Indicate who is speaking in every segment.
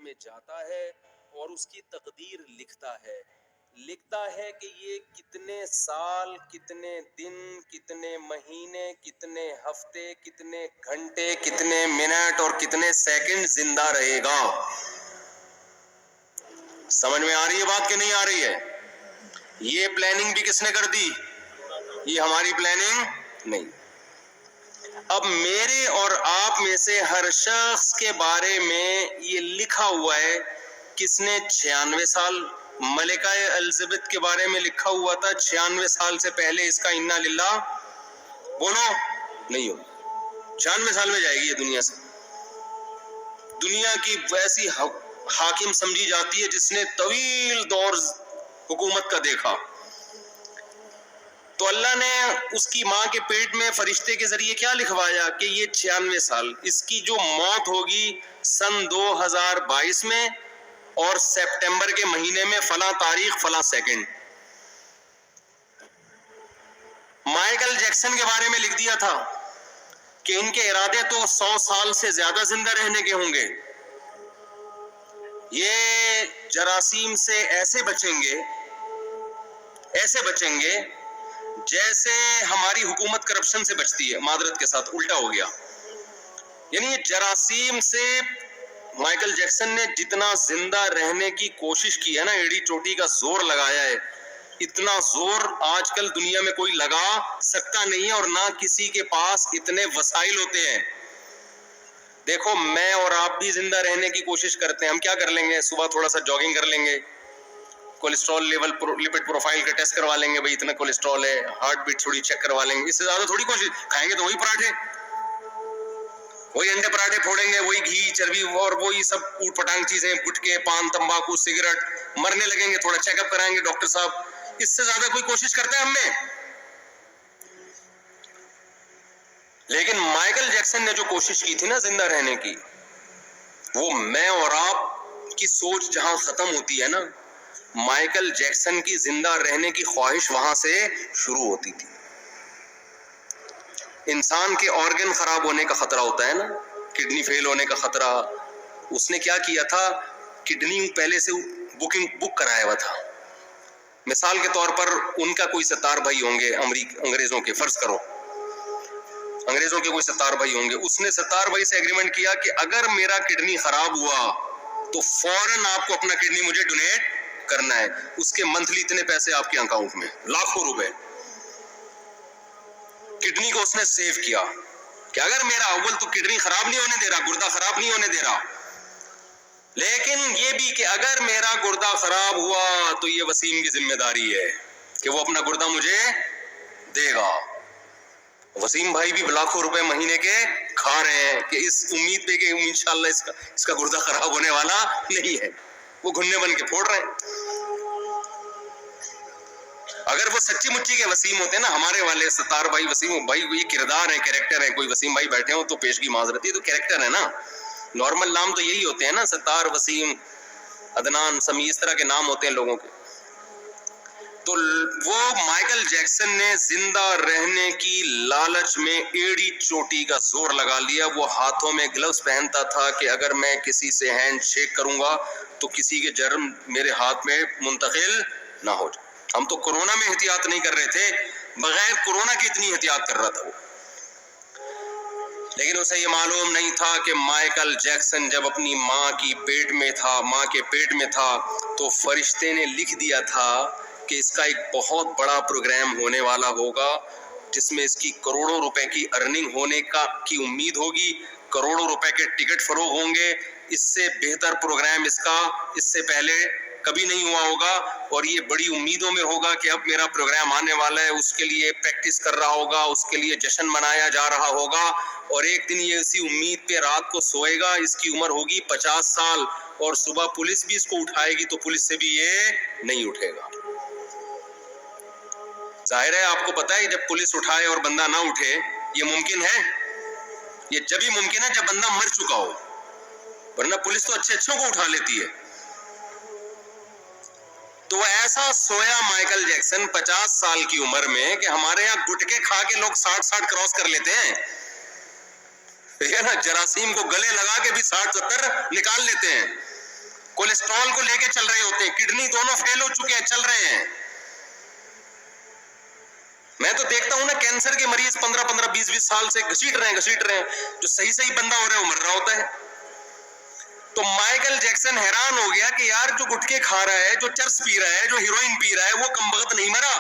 Speaker 1: میں جاتا ہے اور اس کی تقدیر لکھتا ہے کہ یہ کتنے سال، کتنے دن، کتنے مہینے، کتنے ہفتے، کتنے گھنٹے، کتنے منٹ اور کتنے سیکنڈ زندہ رہے گا. سمجھ میں آ رہی ہے بات کہ نہیں آ رہی ہے؟ یہ پلاننگ بھی کس نے کر دی؟ یہ ہماری پلاننگ نہیں. اب میرے اور آپ میں سے ہر شخص کے بارے میں یہ لکھا ہوا ہے. کس نے 96 سال ملکہ الزبتھ کے بارے میں لکھا ہوا تھا 96 سال سے پہلے اس کا انا للہ بولو نہیں ہو. 96 سال میں جائے گی یہ دنیا سے. دنیا کی ویسی حاکم سمجھی جاتی ہے جس نے طویل دور حکومت کا دیکھا. تو اللہ نے اس کی ماں کے پیٹ میں فرشتے کے ذریعے کیا لکھوایا کہ یہ 96 سال، اس کی جو موت ہوگی سن 2022 میں اور سپٹمبر کے مہینے میں فلاں تاریخ فلاں سیکنڈ. مائیکل جیکسن کے بارے میں لکھ دیا تھا کہ ان کے ارادے تو 100 سال سے زیادہ زندہ رہنے کے ہوں گے. یہ جراثیم سے ایسے بچیں گے جیسے ہماری حکومت کرپشن سے بچتی ہے. معذرت کے ساتھ الٹا ہو گیا. یعنی یہ جراثیم سے مائیکل جیکسن نے جتنا زندہ رہنے کی کوشش کی ہے نا، ایڑی چوٹی کا زور لگایا ہے، اتنا زور آج کل دنیا میں کوئی لگا سکتا نہیں ہے، اور نہ کسی کے پاس اتنے وسائل ہوتے ہیں. دیکھو میں اور آپ بھی زندہ رہنے کی کوشش کرتے ہیں. ہم کیا کر لیں گے؟ صبح تھوڑا سا جاگنگ کر لیں گے، کولیسٹرول لیول لپڈ پروفائل کا ٹیسٹ کروا لیں گے، بھئی اتنا کولیسٹرول ہے، ہارٹ بیٹ تھوڑی چیک کروا لیں گے. اس سے زیادہ تھوڑی کوشش. کھائیں گے تو وہی پراٹھے، وہی انڈے پراٹھے پھوڑیں گے، وہی گھی چربی اور وہی سب اوٹ پٹانگ چیزیں، گٹکے، پان، تمباکو، سگریٹ. مرنے لگیں گے، تھوڑا چیک اپ کرائیں گے ڈاکٹر صاحب. اس سے زیادہ کوئی کوشش کرتا ہے ہم میں؟ لیکن مائیکل جیکسن نے جو کوشش کی تھی نا زندہ رہنے کی، وہ میں اور آپ کی سوچ جہاں ختم ہوتی ہے نا، مائیکل جیکسن کی زندہ رہنے کی خواہش وہاں سے شروع ہوتی تھی. انسان کے آرگن خراب ہونے کا خطرہ ہوتا ہے نا، کڈنی فیل ہونے کا خطرہ. اس نے کیا کیا تھا؟ کڈنی پہلے سے بک کرایا ہوا تھا. مثال کے طور پر ان کا کوئی 70 بھائی ہوں گے انگریزوں کے، فرض کرو انگریزوں کے کوئی 70 بھائی ہوں گے. اس نے 70 بھائی سے ایگریمنٹ کیا کہ اگر میرا کڈنی خراب ہوا تو فوراً آپ کو اپنا کڈنی مجھے ڈونیٹ کرنا ہے. اس کے منتھلی اتنے پیسے آپ کے اکاؤنٹ میں، لاکھوں روپے. کڈنی کو اس نے سیو کیا کہ اگر میرا اول تو کڈنی خراب نہیں ہونے دے رہا، گردہ خراب نہیں ہونے دے رہا، لیکن یہ بھی کہ اگر میرا گردہ خراب ہوا تو یہ وسیم کی ذمہ داری ہے کہ وہ اپنا گردہ مجھے دے گا. وسیم بھائی بھی لاکھوں روپے مہینے کے کھا رہے ہیں کہ اس امید پہ کہ انشاءاللہ اس کا گردہ خراب ہونے والا نہیں ہے. وہ گھنے بن کے پھوڑ رہے ہیں. اگر وہ سچی مچی کے وسیم ہوتے نا، ہمارے والے 70 بھائی وسیم بھائی یہ کردار ہیں، کریکٹر ہیں. کوئی وسیم بھائی بیٹھے ہوں تو پیشگی معذرت ہے، تو کریکٹر ہے نا. نارمل نام تو یہی ہوتے ہیں نا، 70 وسیم، عدنان، سمی، اس طرح کے نام ہوتے ہیں لوگوں کے. تو وہ مائیکل جیکسن نے زندہ رہنے کی لالچ میں ایڑی چوٹی کا زور لگا لیا. وہ ہاتھوں میں گلوز پہنتا تھا کہ اگر میں کسی سے ہینڈ شیک کروں گا تو کسی کے جرم میرے ہاتھ میں منتقل نہ ہو جائے. ہم تو کورونا میں احتیاط نہیں کر رہے تھے، بغیر کورونا کی اتنی احتیاط کر رہا تھا وہ. لیکن اسے یہ معلوم نہیں تھا کہ مائیکل جیکسن جب اپنی ماں کے پیٹ میں تھا تو فرشتے نے لکھ دیا تھا کہ اس کا ایک بہت بڑا پروگرام ہونے والا ہوگا جس میں اس کی کروڑوں روپے کی ارننگ ہونے کی امید ہوگی، کروڑوں روپے کے ٹکٹ فروغ ہوں گے. اس سے بہتر پروگرام اس کا اس سے پہلے کبھی نہیں ہوا ہوگا، اور یہ بڑی امیدوں میں ہوگا کہ اب میرا پروگرام آنے والا ہے. اس کے لیے پریکٹس کر رہا ہوگا، اس کے لیے جشن منایا جا رہا ہوگا، اور ایک دن یہ اسی امید پہ رات کو سوئے گا. اس کی عمر ہوگی 50 سال، اور صبح پولیس بھی اس کو اٹھائے گی تو پولیس سے بھی یہ نہیں اٹھے گا. ظاہر ہے آپ کو پتا ہے جب پولیس اٹھائے اور بندہ نہ اٹھے یہ ممکن ہے؟ یہ جب ہی ممکن ہے جب بندہ مر چکا ہو، ورنہ پولیس تو اچھے اچھوں کو اٹھا لیتی ہے. تو ایسا سویا مائیکل جیکسن 50 سال کی عمر میں کہ ہمارے یہاں گٹکے کھا کے لوگ 60 کراس کر لیتے ہیں، نا جراثیم کو گلے لگا کے بھی 60-70 نکال لیتے ہیں. کولیسٹرول کو لے کے چل رہے ہوتے ہیں, کڈنی دونوں فیل ہو چکے ہیں, چل رہے ہیں. میں تو دیکھتا ہوں نا کینسر کے مریض 15 20 سال سے گھسیٹ رہے ہیں, جو صحیح بندہ ہو رہا ہے وہ مر رہا ہوتا ہے. تو مائیکل جیکسن حیران ہو گیا کہ یار جو گٹکے کھا رہا ہے, جو چرس پی رہا ہے, جو ہیروئن پی رہا ہے, وہ کمبخت نہیں مرا,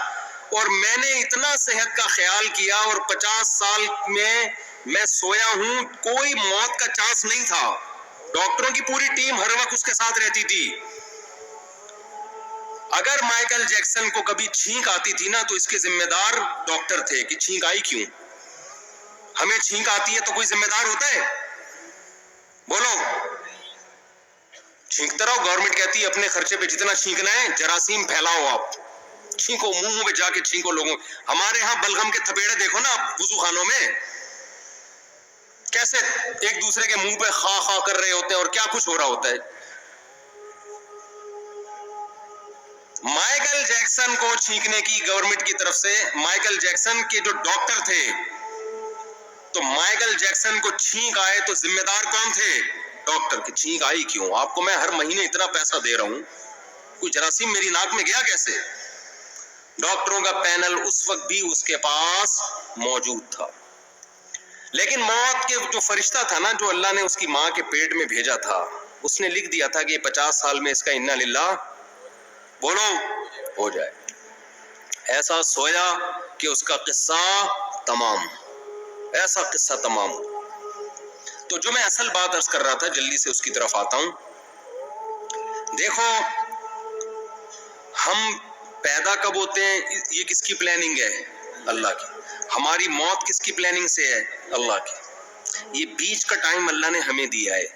Speaker 1: اور میں نے اتنا صحت کا خیال کیا اور 50 سال میں سویا ہوں, کوئی موت کا چانس نہیں تھا. ڈاکٹروں کی پوری ٹیم ہر وقت اس کے ساتھ رہتی تھی. اگر مائیکل جیکسن کو کبھی چھینک آتی تھی نا تو اس کے ذمہ دار ڈاکٹر تھے کہ چھینک آئی کیوں. ہمیں چھینک آتی ہے تو کوئی ذمہ دار ہوتا ہے؟ بولو. چھینکتا رہو, گورنمنٹ کہتی ہے اپنے خرچے پہ جتنا چھینکنا ہے جراثیم پھیلاؤ, آپ چھینکو, منہ میں جا کے چھینکو لوگوں. ہمارے ہاں بلغم کے تھپیڑے دیکھو نا وضو خانوں میں, کیسے ایک دوسرے کے منہ پہ خا خا کر رہے ہوتے ہیں اور کیا کچھ ہو رہا ہوتا ہے. مائیکل جیکسن کو چھینکنے کی گورنمنٹ کی طرف سے, مائیکل جیکسن کے جو ڈاکٹر تھے, تو مائیکل جیکسن کو چھینک آئے تو ذمہ دار کون تھے؟ ڈاکٹر. کی چھینک آئی کیوں؟ آپ کو میں ہر مہینے اتنا پیسہ دے رہا ہوں, کوئی جراثیم میری ناک میں گیا کیسے؟ ڈاکٹروں کا پینل اس وقت بھی اس کے پاس موجود تھا. لیکن موت کے جو فرشتہ تھا نا, جو اللہ نے اس کی ماں کے پیٹ میں بھیجا تھا, اس نے لکھ دیا تھا کہ 50 سال میں اس کا انا للہ بولو ہو جائے. ایسا سویا کہ اس کا قصہ تمام, ایسا قصہ تمام. تو جو میں اصل بات عرض کر رہا تھا, جلدی سے اس کی طرف آتا ہوں. دیکھو ہم پیدا کب ہوتے ہیں, یہ کس کی پلاننگ ہے؟ اللہ کی. ہماری موت کس کی پلاننگ سے ہے؟ اللہ کی. یہ بیچ کا ٹائم اللہ نے ہمیں دیا ہے,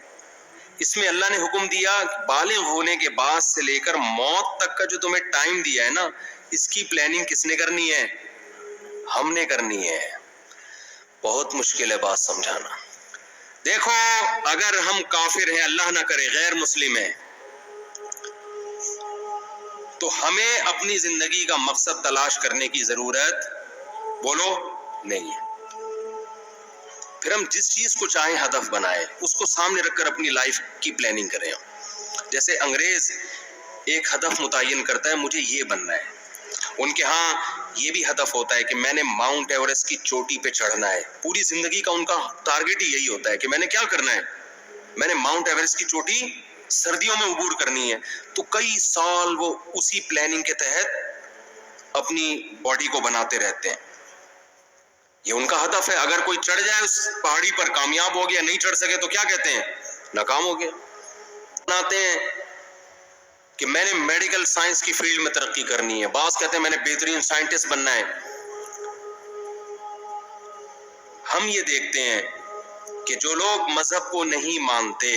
Speaker 1: اس میں اللہ نے حکم دیا بالغ ہونے کے بعد سے لے کر موت تک کا جو تمہیں ٹائم دیا ہے نا, اس کی پلاننگ کس نے کرنی ہے؟ ہم نے کرنی ہے. بہت مشکل ہے بات سمجھانا. دیکھو اگر ہم کافر ہیں, اللہ نہ کرے غیر مسلم ہیں, تو ہمیں اپنی زندگی کا مقصد تلاش کرنے کی ضرورت بولو نہیں ہے. پھر ہم جس چیز کو چاہیں ہدف بنائیں, اس کو سامنے رکھ کر اپنی لائف کی پلاننگ کریں. جیسے انگریز ایک ہدف متعین کرتا ہے, مجھے یہ بننا ہے. ان کے ہاں یہ بھی ہدف ہوتا ہے کہ میں نے ماؤنٹ ایورسٹ کی چوٹی پہ چڑھنا ہے. پوری زندگی کا ان کا ٹارگٹ ہی یہی ہوتا ہے کہ میں نے کیا کرنا ہے, میں نے ماؤنٹ ایورسٹ کی چوٹی سردیوں میں عبور کرنی ہے. تو کئی سال وہ اسی پلاننگ کے تحت اپنی باڈی کو بناتے رہتے ہیں. یہ ان کا ہدف ہے. اگر کوئی چڑھ جائے اس پہاڑی پر, کامیاب ہو گیا, نہیں چڑھ سکے تو کیا کہتے ہیں؟ ناکام ہو گیا. بناتے ہیں کہ میں نے میڈیکل سائنس کی فیلڈ میں ترقی کرنی ہے, بعض کہتے ہیں میں نے بہترین سائنٹسٹ بننا ہے. ہم یہ دیکھتے ہیں کہ جو لوگ مذہب کو نہیں مانتے,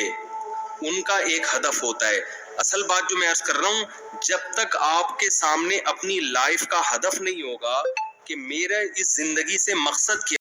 Speaker 1: ان کا ایک ہدف ہوتا ہے. اصل بات جو میں عرض کر رہا ہوں, جب تک آپ کے سامنے اپنی لائف کا ہدف نہیں ہوگا کہ میرا اس زندگی سے مقصد کیا